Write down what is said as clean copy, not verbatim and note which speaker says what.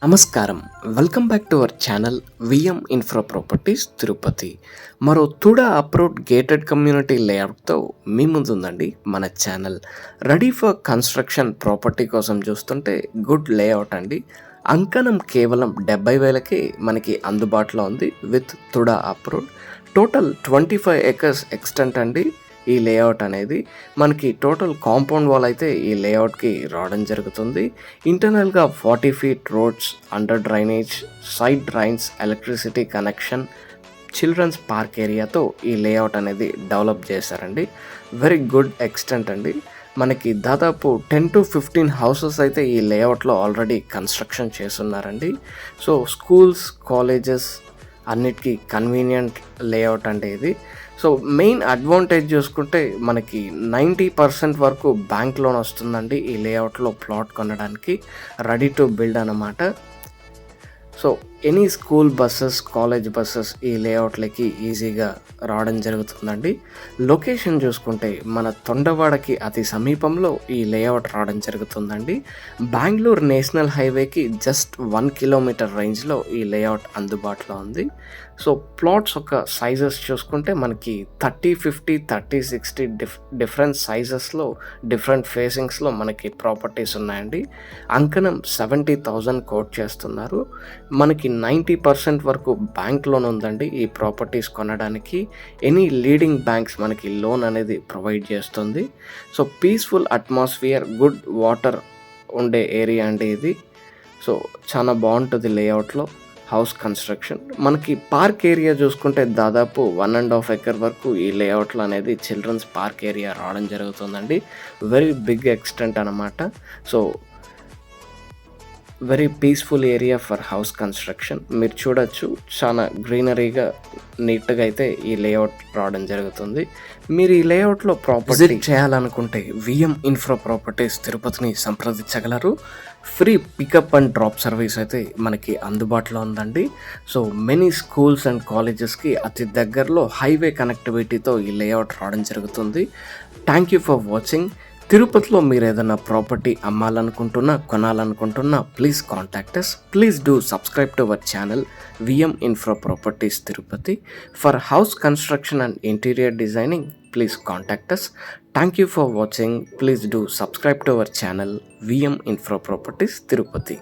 Speaker 1: నమస్కారం. Welcome back to our channel VM infra properties Tirupati. మరో TUDA approved gated community లేఅవుట్తో మీ ముందుందండి మన ఛానల్. రెడీ ఫర్ కన్స్ట్రక్షన్ ప్రాపర్టీ కోసం చూస్తుంటే గుడ్ లేఅవుట్ అండి. అంకణం కేవలం 70,000కే మనకి అందుబాటులో ఉంది with TUDA approved. Total 25 acres extent అండి. ఈ లేఅవుట్ అనేది మనకి టోటల్ కాంపౌండ్ వాల్ అయితే ఈ లేఅవుట్కి రావడం జరుగుతుంది. ఇంటర్నల్గా 40 feet roads, under drainage, side drains, electricity connection, children's park ఏరియాతో ఈ లేఅవుట్ అనేది డెవలప్ చేశారండి. వెరీ గుడ్ ఎక్స్టెంట్ అండి. మనకి దాదాపు 10 to 15 హౌసెస్ అయితే ఈ లేఅవుట్లో ఆల్రెడీ కన్స్ట్రక్షన్ చేస్తున్నారండి. సో స్కూల్స్, కాలేజెస్ అన్నిటికీ కన్వీనియంట్ లేఅవుట్ అంటే ఇది. సో మెయిన్ అడ్వాంటేజ్ చూసుకుంటే మనకి 90% వరకు బ్యాంక్ లోన్ వస్తుందండి ఈ లేఅవుట్లో ప్లాట్ కొనడానికి. రెడీ టు బిల్డ్ అన్నమాట. So any school buses, college buses ఈ లేఅవుట్లకి ఈజీగా రావడం జరుగుతుందండి. లొకేషన్ చూసుకుంటే మన తొండవాడకి అతి సమీపంలో ఈ లేఅవుట్ రావడం జరుగుతుందండి. బెంగళూరు నేషనల్ హైవేకి జస్ట్ 1 kilometer రేంజ్లో ఈ లేఅవుట్ అందుబాటులో ఉంది. సో ప్లాట్స్ యొక్క సైజెస్ చూసుకుంటే మనకి 30, 50, 30, 60 డిఫరెంట్ సైజెస్లో, డిఫరెంట్ ఫేసింగ్స్లో మనకి ప్రాపర్టీస్ ఉన్నాయండి. అంకణం 70,000 కోట్ చేస్తున్నారు. మనకి 90% వరకు బ్యాంక్ లోన్ ఉందండి ఈ ప్రాపర్టీస్ కొనడానికి. ఎనీ లీడింగ్ బ్యాంక్స్ మనకి లోన్ అనేది ప్రొవైడ్ చేస్తుంది. So peaceful atmosphere, good water ఉండే ఏరియా అండి ఇది. సో చాలా బాగుంటుంది లేఅవుట్లో హౌస్ కన్స్ట్రక్షన్. మనకి పార్క్ ఏరియా చూసుకుంటే దాదాపు 1.5 acre వరకు ఈ లేఅవుట్లో అనేది చిల్డ్రన్స్ పార్క్ ఏరియా రావడం జరుగుతుందండి. వెరీ బిగ్ ఎక్స్టెంట్ అనమాట. So very peaceful area for house construction. మీరు చూడొచ్చు, చాలా గ్రీనరీగా నీట్గా అయితే ఈ లేఅవుట్ రావడం జరుగుతుంది. మీరు ఈ లేఅవుట్లో ప్రాపర్టీ చేయాలనుకుంటే విఎం ఇన్ఫ్రా ప్రాపర్టీస్ తిరుపతిని సంప్రదించగలరు. Free pickup and drop service అయితే మనకి అందుబాటులో ఉందండి. సో మెనీ స్కూల్స్ అండ్ కాలేజెస్కి అతి దగ్గరలో హైవే కనెక్టివిటీతో ఈ లేఅవుట్ రావడం జరుగుతుంది. Thank you for watching. తిరుపతిలో మీరు ఏదైనా ప్రాపర్టీ అమ్మాలనుకుంటున్నా, కొనాలనుకుంటున్నా please contact us. Please do subscribe to our channel VM infra properties Tirupati. For house construction and interior designing please contact us. Thank you for watching. Please do subscribe to our channel VM infra properties Tirupati.